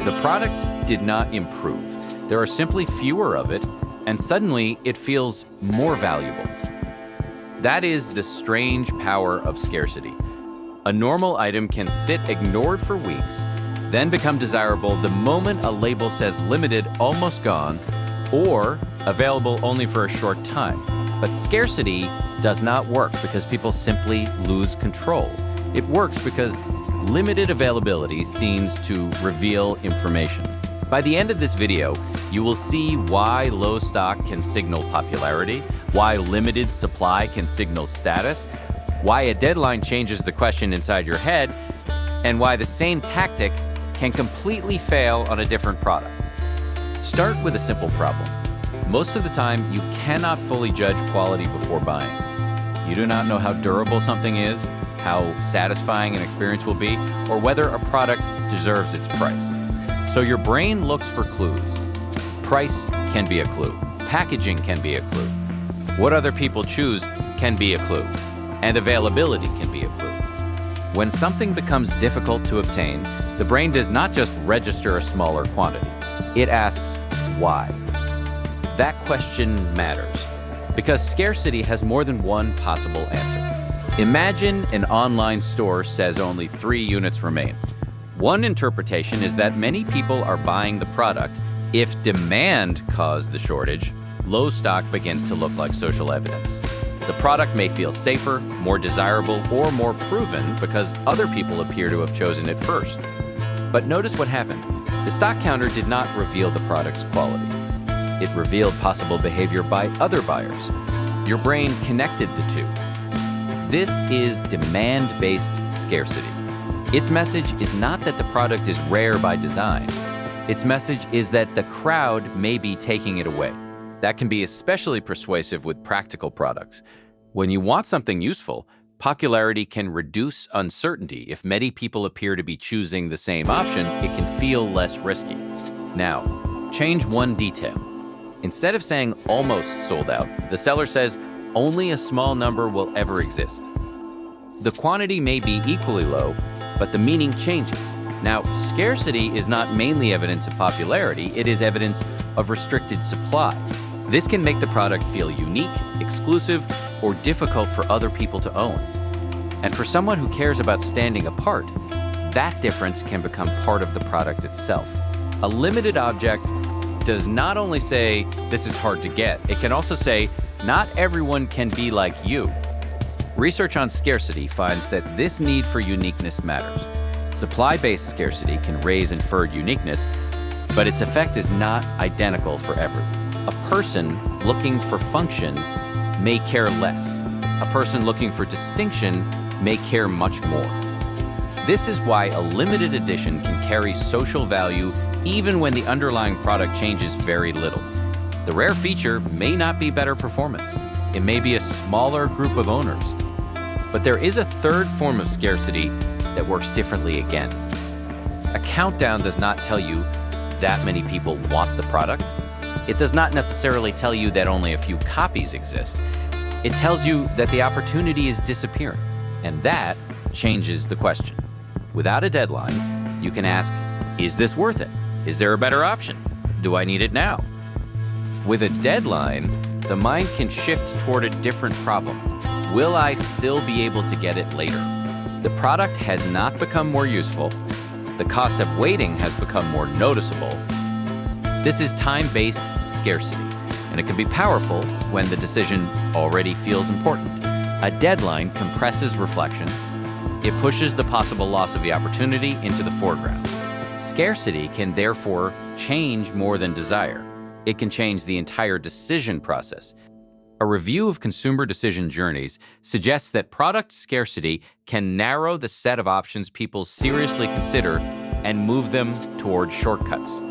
The product did not improve. There are simply fewer of it, and suddenly it feels more valuable. That is the strange power of scarcity. A normal item can sit ignored for weeks, then become desirable the moment a label says limited, almost gone, or available only for a short time. But scarcity does not work because people simply lose control. It works because limited availability seems to reveal information. By the end of this video, you will see why low stock can signal popularity, why limited supply can signal status, why a deadline changes the question inside your head, and why the same tactic can completely fail on a different product. Start with a simple problem. Most of the time, you cannot fully judge quality before buying. You do not know how durable something is, how satisfying an experience will be, or whether a product deserves its price. So your brain looks for clues. Price can be a clue. Packaging can be a clue. What other people choose can be a clue. And availability can be a clue. When something becomes difficult to obtain, the brain does not just register a smaller quantity. It asks, why? That question matters, because scarcity has more than one possible answer. Imagine an online store says only 3 units remain. One interpretation is that many people are buying the product. If demand caused the shortage, low stock begins to look like social evidence. The product may feel safer, more desirable, or more proven because other people appear to have chosen it first. But notice what happened. The stock counter did not reveal the product's quality. It revealed possible behavior by other buyers. Your brain connected the two. This is demand-based scarcity. Its message is not that the product is rare by design. Its message is that the crowd may be taking it away. That can be especially persuasive with practical products. When you want something useful, popularity can reduce uncertainty. If many people appear to be choosing the same option, it can feel less risky. Now, change one detail. Instead of saying almost sold out, the seller says only a small number will ever exist. The quantity may be equally low, but the meaning changes. Now, scarcity is not mainly evidence of popularity, it is evidence of restricted supply. This can make the product feel unique, exclusive, or difficult for other people to own. And for someone who cares about standing apart, that difference can become part of the product itself. A limited object does not only say, this is hard to get, it can also say, not everyone can be like you. Research on scarcity finds that this need for uniqueness matters. Supply-based scarcity can raise inferred uniqueness, but its effect is not identical for everyone. A person looking for function may care less. A person looking for distinction may care much more. This is why a limited edition can carry social value even when the underlying product changes very little. The rare feature may not be better performance. It may be a smaller group of owners. But there is a third form of scarcity that works differently again. A countdown does not tell you that many people want the product. It does not necessarily tell you that only a few copies exist. It tells you that the opportunity is disappearing, and that changes the question. Without a deadline, you can ask, is this worth it? Is there a better option? Do I need it now? With a deadline, the mind can shift toward a different problem. Will I still be able to get it later? The product has not become more useful. The cost of waiting has become more noticeable. This is time-based scarcity, and it can be powerful when the decision already feels important. A deadline compresses reflection. It pushes the possible loss of the opportunity into the foreground. Scarcity can therefore change more than desire. It can change the entire decision process. A review of consumer decision journeys suggests that product scarcity can narrow the set of options people seriously consider and move them toward shortcuts.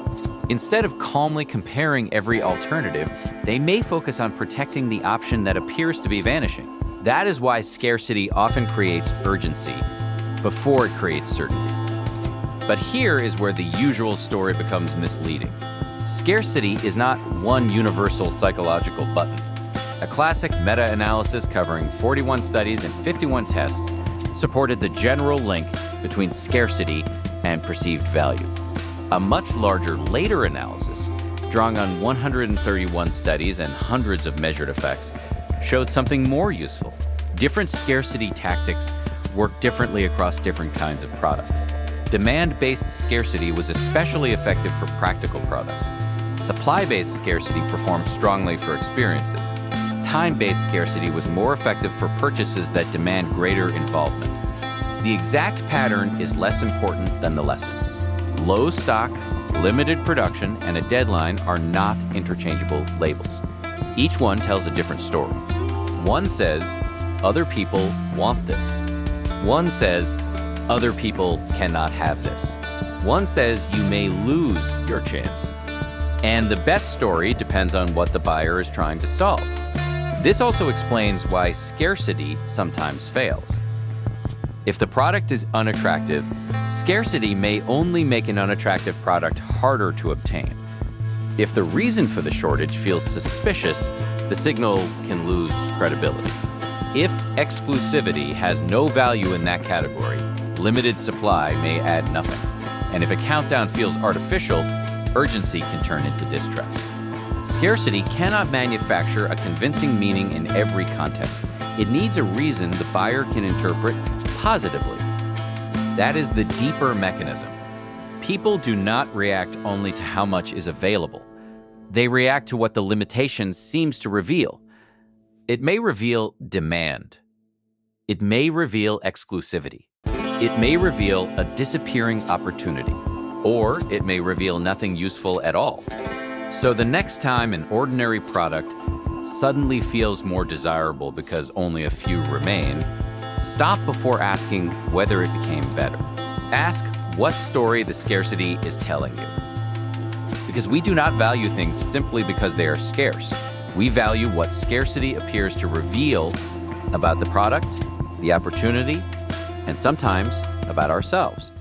Instead of calmly comparing every alternative, they may focus on protecting the option that appears to be vanishing. That is why scarcity often creates urgency before it creates certainty. But here is where the usual story becomes misleading. Scarcity is not one universal psychological button. A classic meta-analysis covering 41 studies and 51 tests supported the general link between scarcity and perceived value. A much larger later analysis, drawing on 131 studies and hundreds of measured effects, showed something more useful. Different scarcity tactics work differently across different kinds of products. Demand-based scarcity was especially effective for practical products. Supply-based scarcity performed strongly for experiences. Time-based scarcity was more effective for purchases that demand greater involvement. The exact pattern is less important than the lesson. Low stock, limited production, and a deadline are not interchangeable labels. Each one tells a different story. One says, other people want this. One says, other people cannot have this. One says you may lose your chance. And the best story depends on what the buyer is trying to solve. This also explains why scarcity sometimes fails. If the product is unattractive, scarcity may only make an unattractive product harder to obtain. If the reason for the shortage feels suspicious, the signal can lose credibility. If exclusivity has no value in that category, limited supply may add nothing. And if a countdown feels artificial, urgency can turn into distrust. Scarcity cannot manufacture a convincing meaning in every context. It needs a reason the buyer can interpret positively. That is the deeper mechanism. People do not react only to how much is available. They react to what the limitation seems to reveal. It may reveal demand. It may reveal exclusivity. It may reveal a disappearing opportunity. Or it may reveal nothing useful at all. So the next time an ordinary product suddenly feels more desirable because only a few remain, stop before asking whether it became better. Ask what story the scarcity is telling you. Because we do not value things simply because they are scarce. We value what scarcity appears to reveal about the product, the opportunity, and sometimes about ourselves.